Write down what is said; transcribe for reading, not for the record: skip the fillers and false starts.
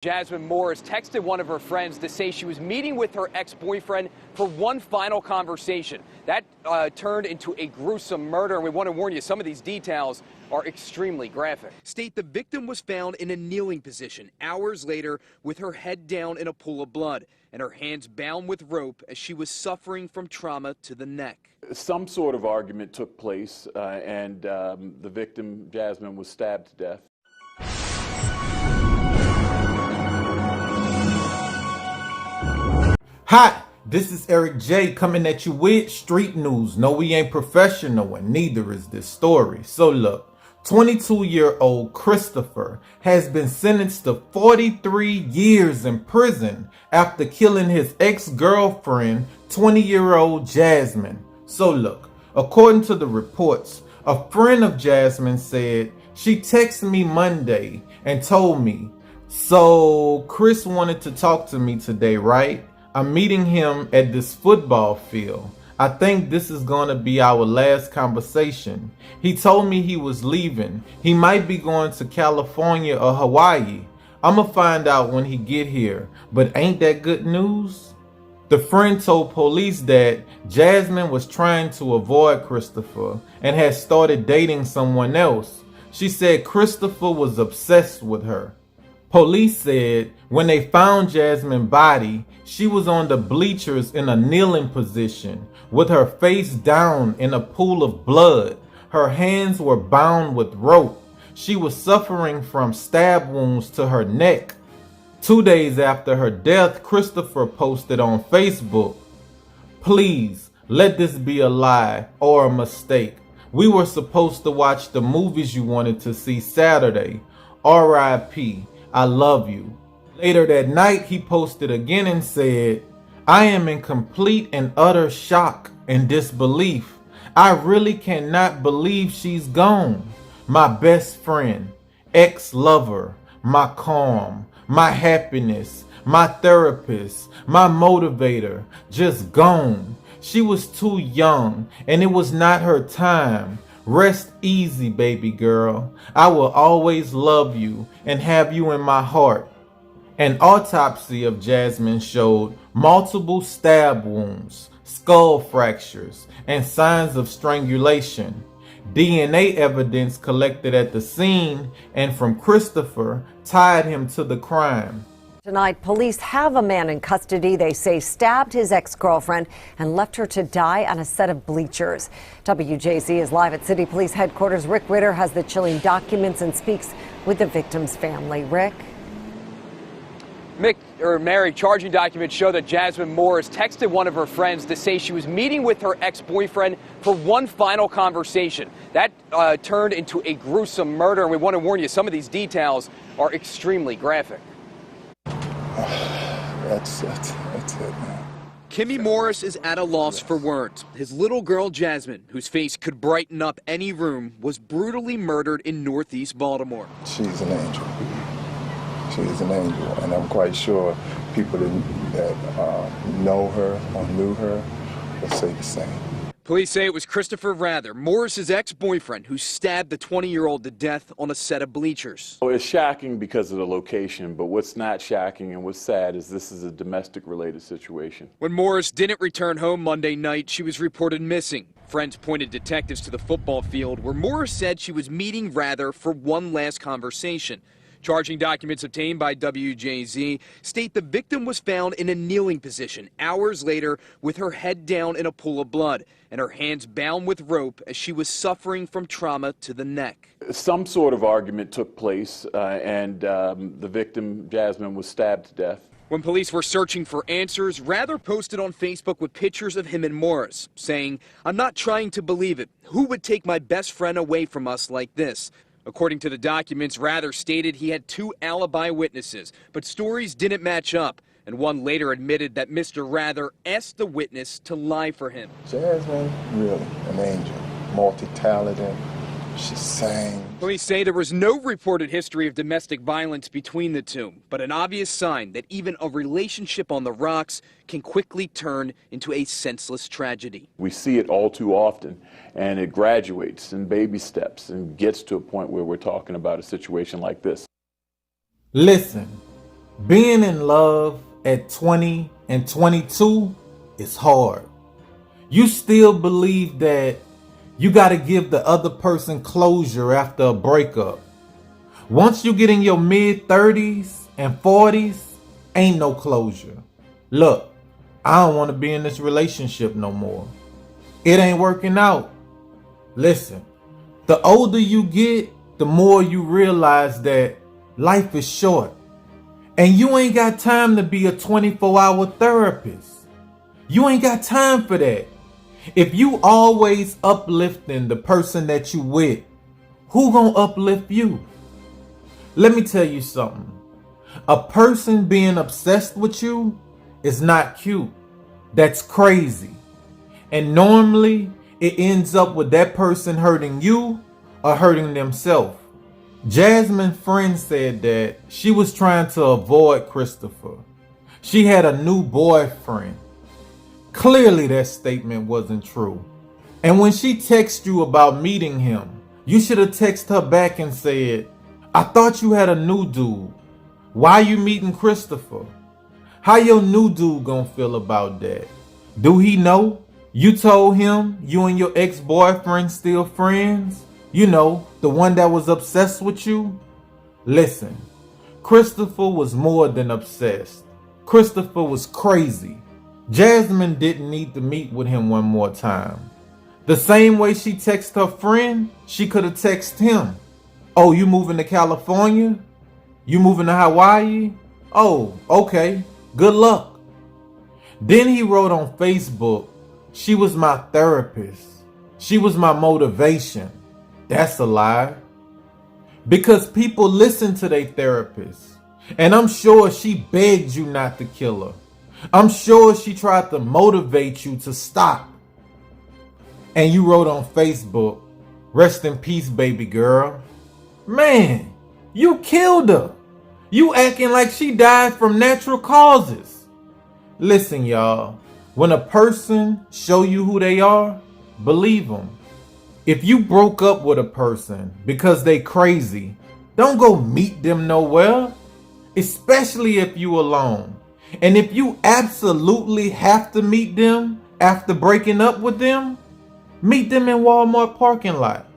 Jasmine Morris texted one of her friends to say she was meeting with her ex-boyfriend for one final conversation. That turned into a gruesome murder, and we want to warn you, some of these details are extremely graphic. State the victim was found in a kneeling position hours later with her head down in a pool of blood and her hands bound with rope as she was suffering from trauma to the neck. Some sort of argument took place, and the victim, Jasmine, was stabbed to death. Hi, this is Eric J coming at you with street news. No, we ain't professional and neither is this story. So look, 22-year-old Christopher has been sentenced to 43 years in prison after killing his ex-girlfriend, 20-year-old Jasmine. So look, according to the reports, a friend of Jasmine said she texted me Monday and told me, "So Chris wanted to talk to me today, right? I'm meeting him at this football field. I think this is going to be our last conversation. He told me he was leaving. He might be going to California or Hawaii. I'ma find out when he get here. But ain't that good news?" The friend told police that Jasmine was trying to avoid Christopher and had started dating someone else. She said Christopher was obsessed with her. Police said when they found Jasmine's body, she was on the bleachers in a kneeling position with her face down in a pool of blood. Her hands were bound with rope. She was suffering from stab wounds to her neck. 2 days after her death, Christopher posted on Facebook, "Please, let this be a lie or a mistake. We were supposed to watch the movies you wanted to see Saturday. R.I.P. I love you." Later that night, he posted again and said, "I am in complete and utter shock and disbelief. I really cannot believe she's gone. My best friend, ex-lover, my calm, my happiness, my therapist, my motivator, just gone. She was too young and it was not her time. Rest easy, baby girl. I will always love you and have you in my heart." An autopsy of Jasmine showed multiple stab wounds, skull fractures, and signs of strangulation. DNA evidence collected at the scene and from Christopher tied him to the crime. Tonight, police have a man in custody they say stabbed his ex-girlfriend and left her to die on a set of bleachers. WJZ is live at City Police Headquarters. Rick Ritter has the chilling documents and speaks with the victim's family. Rick? Mary, charging documents show that Jasmine Morris texted one of her friends to say she was meeting with her ex-boyfriend for one final conversation. That turned into a gruesome murder, and we want to warn you, some of these details are extremely graphic. That's it, man. Kimmy Morris is at a loss for words. His little girl, Jasmine, whose face could brighten up any room, was brutally murdered in Northeast Baltimore. She's an angel. She's an angel, and I'm quite sure people that know her or knew her will say the same. Police say it was Christopher Rather, Morris's ex-boyfriend, who stabbed the 20-year-old to death on a set of bleachers. Well, it's shocking because of the location, but what's not shocking and what's sad is this is a domestic-related situation. When Morris didn't return home Monday night, she was reported missing. Friends pointed detectives to the football field where Morris said she was meeting Rather for one last conversation. Charging documents obtained by WJZ state the victim was found in a kneeling position hours later with her head down in a pool of blood and her hands bound with rope as she was suffering from trauma to the neck. Some sort of argument took place, and the victim, Jasmine, was stabbed to death. When police were searching for answers, Rather posted on Facebook with pictures of him and Morris, saying, "I'm not trying to believe it. Who would take my best friend away from us like this?" According to the documents, Rather stated he had 2 alibi witnesses, but stories didn't match up, and one later admitted that Mr. Rather asked the witness to lie for him. Jasmine, really an angel, multi-talented. She sang. Police say there was no reported history of domestic violence between the two, but an obvious sign that even a relationship on the rocks can quickly turn into a senseless tragedy. We see it all too often, and it graduates in baby steps and gets to a point where we're talking about a situation like this. Listen, Being in love at 20 and 22 is hard. You still believe that you got to give the other person closure after a breakup. Once you get in your mid 30s and 40s, ain't no closure. Look, I don't want to be in this relationship no more. It ain't working out. Listen, the older you get, the more you realize that life is short. And you ain't got time to be a 24-hour therapist. You ain't got time for that. If you always uplifting the person that you with, who gonna uplift you? Let me tell you something. A person being obsessed with you is not cute. That's crazy. And normally it ends up with that person hurting you or hurting themselves. Jasmine's friend said that she was trying to avoid Christopher. She had a new boyfriend. Clearly that statement wasn't true. And when she texted you about meeting him, you should have texted her back and said, I thought you had a new dude. Why you meeting Christopher? How your new dude gonna feel about that? Do he know? You told him you and your ex-boyfriend still friends? You know, the one that was obsessed with you? Listen, Christopher was more than obsessed. Christopher was crazy. Jasmine didn't need to meet with him one more time. The same way she texted her friend, she could have texted him. Oh, you moving to California? You moving to Hawaii? Oh, okay. Good luck. Then he wrote on Facebook, she was my therapist. She was my motivation. That's a lie. Because people listen to their therapist. And I'm sure she begged you not to kill her. I'm sure she tried to motivate you to stop. And you wrote on Facebook, rest in peace, baby girl. Man, you killed her. You acting like she died from natural causes. Listen, y'all. When a person show you who they are, believe them. If you broke up with a person because they crazy, don't go meet them nowhere. Especially if you alone. And if you absolutely have to meet them after breaking up with them, meet them in Walmart parking lot.